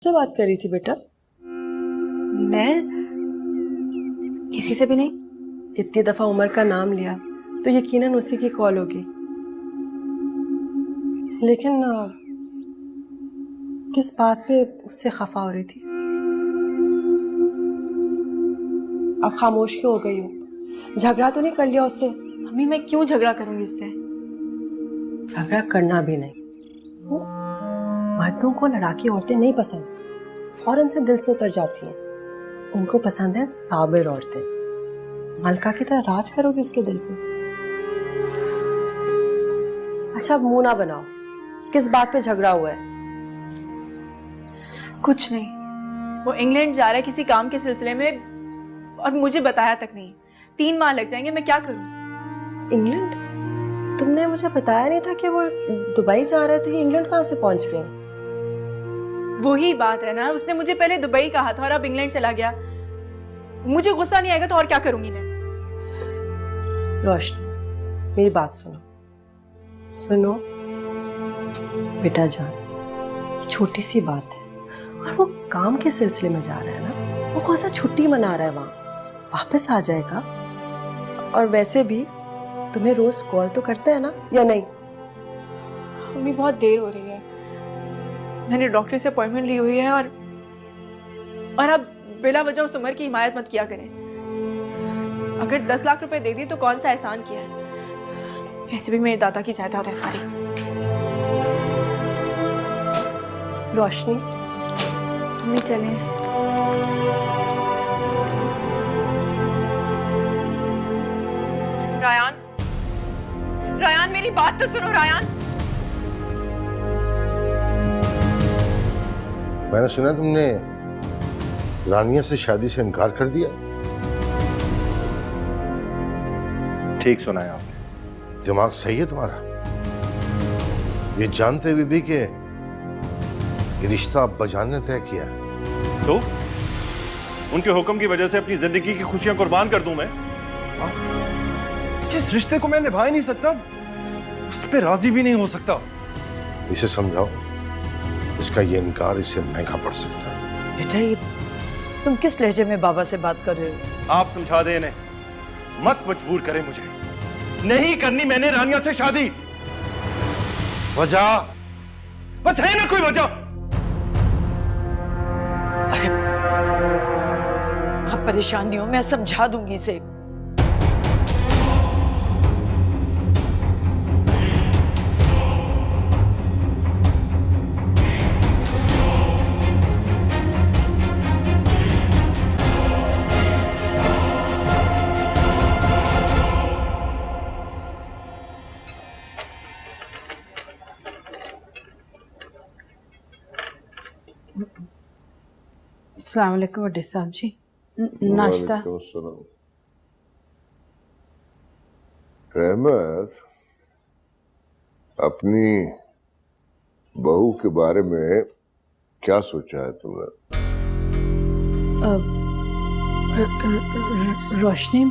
से बात कर रही थी बेटा? मैं किसी से भी नहीं। इतनी दफा उमर का नाम लिया तो यकीनन उसी की कॉल होगी, लेकिन किस बात पे उससे खफा हो रही थी? अब खामोश क्यों हो गई हो? झगड़ा तो नहीं कर लिया उससे? मम्मी मैं क्यों झगड़ा करूंगी उससे? झगड़ा करना भी नहीं। मर्दों को लड़ाकी औरतें नहीं पसंद, फौरन से दिल से उतर जाती हैं। उनको पसंद है साबिर औरतें। मलका की तरह राज करोगे उसके दिल पे? अच्छा अब मुंह ना बनाओ, किस बात पे झगड़ा हुआ है? कुछ नहीं, वो इंग्लैंड जा रहा है किसी काम के सिलसिले में और मुझे बताया तक नहीं। 3 माह लग जाएंगे, मैं क्या करूं? इंग्लैंड? तुमने मुझे बताया नहीं था कि वो दुबई जा रहे थे? इंग्लैंड कहाँ से पहुंच गए? वही बात है ना, उसने मुझे पहले दुबई कहा था और अब इंग्लैंड चला गया। मुझे गुस्सा नहीं आएगा तो और क्या करूंगी मैं? रोशनी मेरी बात सुनो। सुनो बेटा जान, छोटी सी बात है और वो काम के सिलसिले में जा रहा है ना, वो कौन सा छुट्टी मना रहा है? वहां वापस आ जाएगा। और वैसे भी तुम्हें रोज कॉल तो करते हैं ना, या नहीं? मम्मी बहुत देर हो रही है, मैंने डॉक्टर से अपॉइंटमेंट ली हुई है और अब बिला वजह उस उम्र की हिमायत मत किया करें। अगर 10 लाख रुपए दे दी तो कौन सा एहसान किया है? वैसे भी मेरे दादा की जायदाद है सारी। रोशनी मम्मी चलें। रायान, रायान मेरी बात तो सुनो रायान। मैंने सुना तुमने रानिया से शादी से इनकार कर दिया। ठीक सुना है आपने। दिमाग सही है तुम्हारा? ये जानते हुए भी कि ये रिश्ता अब्बा जान ने तय किया है। तो उनके हुक्म की वजह से अपनी जिंदगी की खुशियां कुर्बान कर दूं मैं? जिस रिश्ते को मैं निभा ही नहीं सकता, उस पे राजी भी नहीं हो सकता। इसे समझाओ, इसका ये इनकार इसे महंगा पड़ सकता है। बेटा ये तुम किस लहजे में बाबा से बात कर रहे हो? आप समझा दें इन्हें, मत मजबूर करें मुझे। नहीं करनी मैंने रानिया से शादी। वजह? बस है ना कोई वजह? अरे आप परेशान नहीं हो, मैं समझा दूंगी इसे। अस्सलाम वालेकुम वड्डे साहब जी, नाश्ता। रहमत, अपनी बहू के बारे में क्या सोचा है तुमने? रोशनी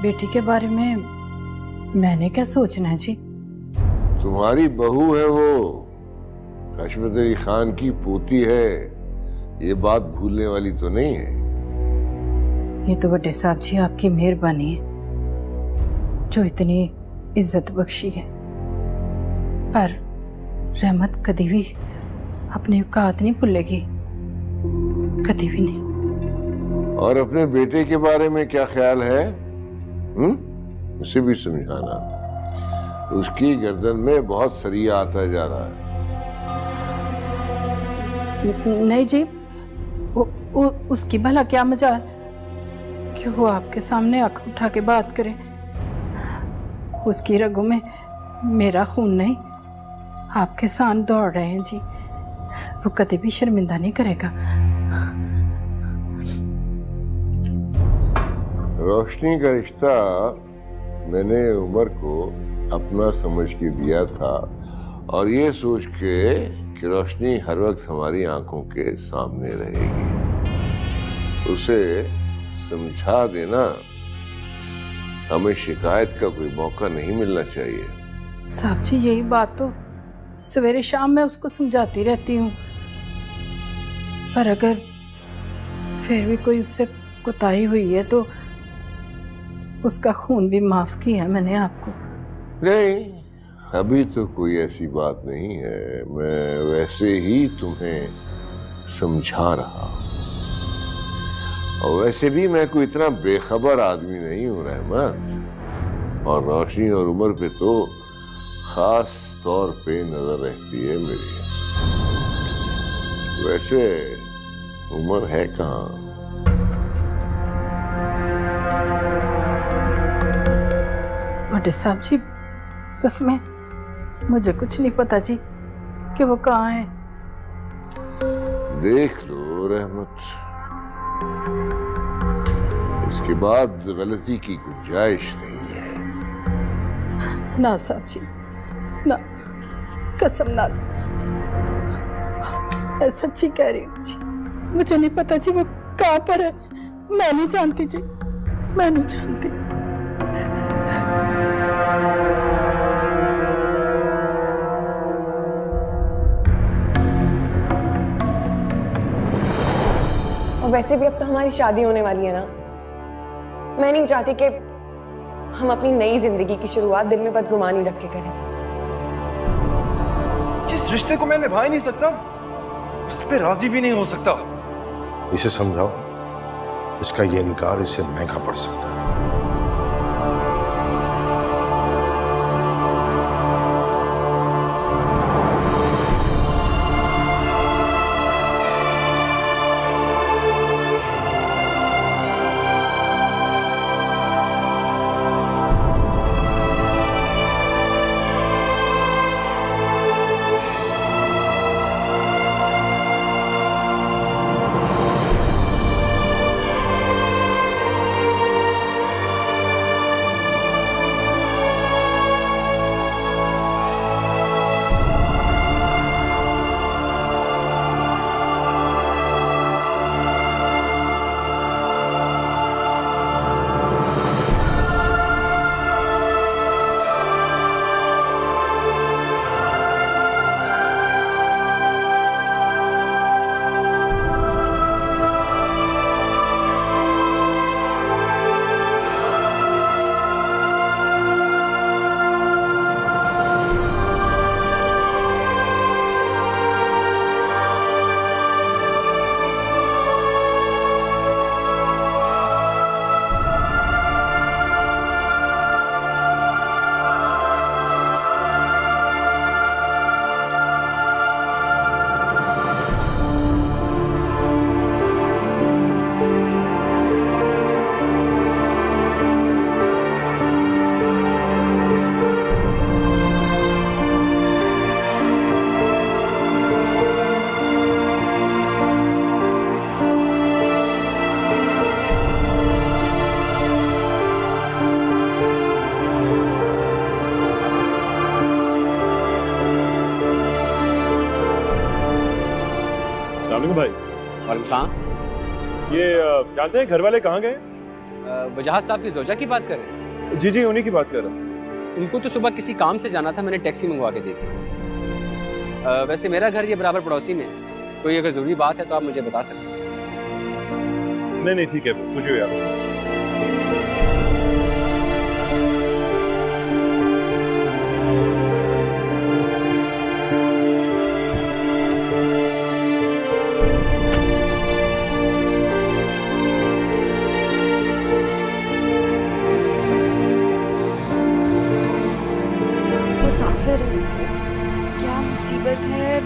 बेटी के बारे में मैंने क्या सोचना है जी? तुम्हारी बहू है वो, हशमत अली खान की पोती है, ये बात भूलने वाली तो नहीं है। ये तो वड्डे साहब जी आपकी मेहरबानी है जो इतनी इज्जत बख्शी है, पर रहमत कभी भी अपनी औकात नहीं भूलेगी, कभी भी नहीं। और अपने बेटे के बारे में क्या ख्याल है? उसे भी समझाना, उसकी गर्दन में बहुत सरिया आता जा रहा है। नहीं जी, उसकी भला क्या मजाल कि वो आपके सामने आंख उठा के बात करे। उसकी रगों में मेरा खून नहीं, आपके साथ दौड़ रहे हैं जी। वो कभी भी शर्मिंदा नहीं करेगा। रोशनी का रिश्ता मैंने उमर को अपना समझ के दिया था, और ये सोच के कि रोशनी हर वक्त हमारी आंखों के सामने रहेगी। उसे समझा देना, हमें शिकायत का कोई मौका नहीं मिलना चाहिए। साहब जी यही बात तो सवेरे शाम मैं उसको समझाती रहती हूँ, पर अगर फिर भी कोई उससे कोताही हुई है तो उसका खून भी माफ किया मैंने आपको। नहीं, अभी तो कोई ऐसी बात नहीं है। मैं वैसे ही तुम्हें समझा रहा हूं। और वैसे भी मैं कोई इतना बेखबर आदमी नहीं हूं रहमत। और रोशनी और उमर पे तो खास तौर पे नजर रहती है मेरी। वैसे उमर है कहाँ? बड़े साहब जी, कसमें मुझे कुछ नहीं पता जी कि वो कहाँ है। देख लो रहमत, इसके बाद गलती की गुंजाइश नहीं है। ना साहब जी, ना, कसम ना, मैं सच्ची कह रही हूँ जी। मुझे नहीं पता जी वो कहाँ पर है। मैं नहीं जानती जी, मैं नहीं जानती। और वैसे भी अब तो हमारी शादी होने वाली है ना। मैं नहीं चाहती कि हम अपनी नई जिंदगी की शुरुआत दिल में बदगुमानी रख के करें। जिस रिश्ते को मैं निभा ही नहीं सकता, उस पे राजी भी नहीं हो सकता। इसे समझाओ, इसका ये इनकार इससे महंगा पड़ सकता है। भाई वालेकुम सलाम। ये जानते हैं घर वाले कहाँ गए? वजाहत साहब की जोजा की बात कर रहे हैं? जी जी, उन्हीं की बात कर रहा हूँ। उनको तो सुबह किसी काम से जाना था, मैंने टैक्सी मंगवा के दी थी। वैसे मेरा घर ये बराबर पड़ोसी में है, कोई अगर ज़रूरी बात है तो आप मुझे बता सकते हैं। नहीं नहीं, ठीक है, खुशी हुई आपसे। मुसाफिर है इसमें। क्या मुसीबत है,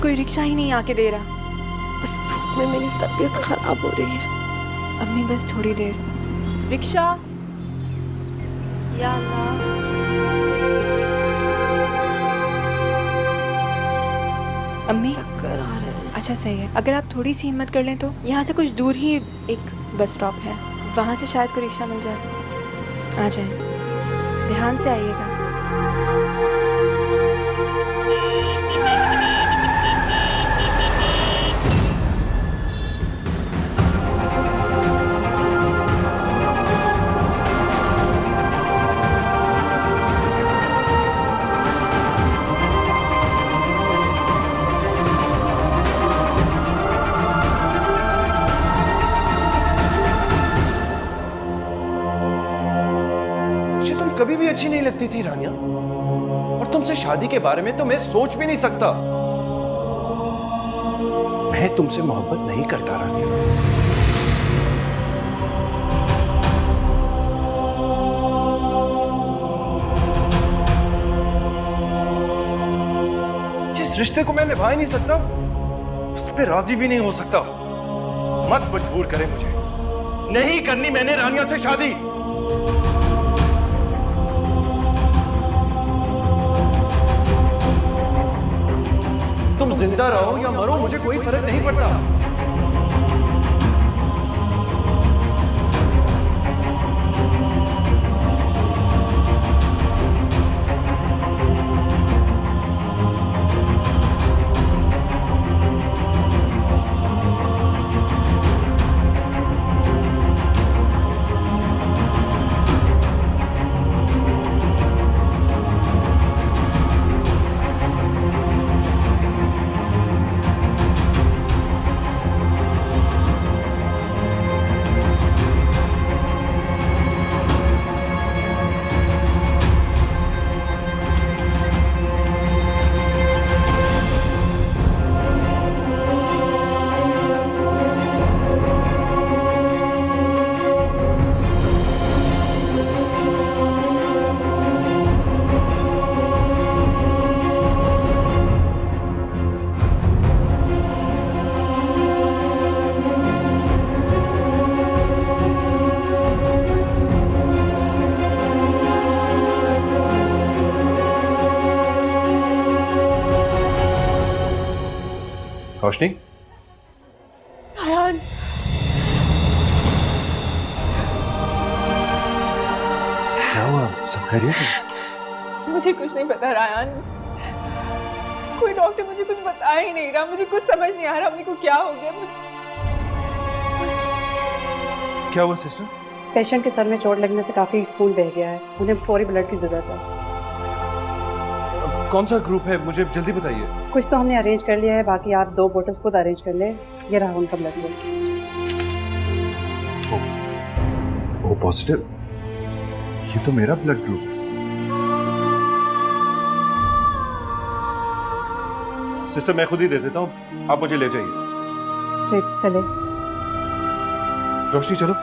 कोई रिक्शा ही नहीं आके दे रहा। बस धूप में मेरी तबीयत खराब हो रही है। अम्मी बस थोड़ी देर। रिक्शा, या अल्लाह। अम्मी, चक्कर आ रहे हैं। अच्छा सही है, अगर आप थोड़ी सी हिम्मत कर लें तो यहाँ से कुछ दूर ही एक बस स्टॉप है, वहाँ से शायद कोई रिक्शा मिल जाए। आ जाए, ध्यान से आइएगा। अच्छी नहीं लगती थी रानिया, और तुमसे शादी के बारे में तो मैं सोच भी नहीं सकता। मैं तुमसे मोहब्बत नहीं करता रानिया। जिस रिश्ते को मैं निभा ही नहीं सकता, उस पे राजी भी नहीं हो सकता। मत मजबूर करे मुझे, नहीं करनी मैंने रानिया से शादी। तुम जिंदा रहो या मरो, मुझे कोई फर्क नहीं पड़ता। रोशनी, आयान, क्या हुआ? सब खैरियत है? मुझे कुछ नहीं पता रायन। कोई डॉक्टर मुझे कुछ बता ही नहीं रहा, मुझे कुछ समझ नहीं आ रहा मेरे को क्या हो गया। क्या हुआ सिस्टर? पेशेंट के सर में चोट लगने से काफी खून बह गया है, उन्हें फौरी ब्लड की जरूरत है। कौन सा ग्रुप है, मुझे जल्दी बताइए। कुछ तो हमने अरेंज कर लिया है, बाकी आप 2 बोतल्स खुद अरेंज कर ले। ये रहा उनका ब्लड ग्रुप। ओ पॉजिटिव, ये तो मेरा ब्लड ग्रुप। सिस्टर मैं खुद ही दे देता हूँ, आप मुझे ले जाइए। जी चले। रोशनी चलो।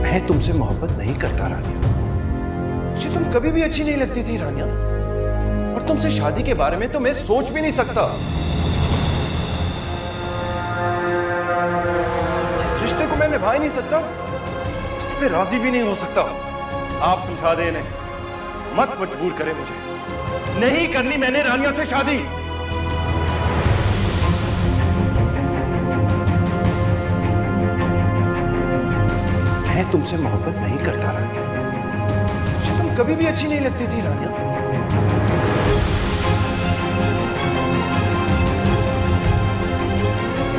मैं तुमसे मोहब्बत नहीं करता रानिया, मुझे तुम कभी भी अच्छी नहीं लगती थी रानिया, और तुमसे शादी के बारे में तो मैं सोच भी नहीं सकता। जिस रिश्ते को मैं निभा ही नहीं सकता, उस पे राजी भी नहीं हो सकता। आप समझा दे इन्हें, मत मजबूर करें मुझे, नहीं करनी मैंने रानिया से शादी। मैं तुमसे मोहब्बत नहीं करता रानिया, मुझे तुम कभी भी अच्छी नहीं लगती थी रानिया।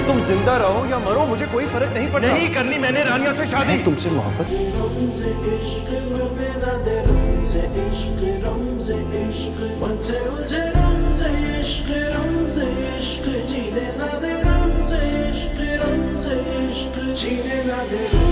तुम जिंदा रहो या मरो, मुझे कोई फर्क नहीं पड़ता। नहीं करनी मैंने रानिया से शादी। मैं तुमसे मोहब्बत जीने ना दे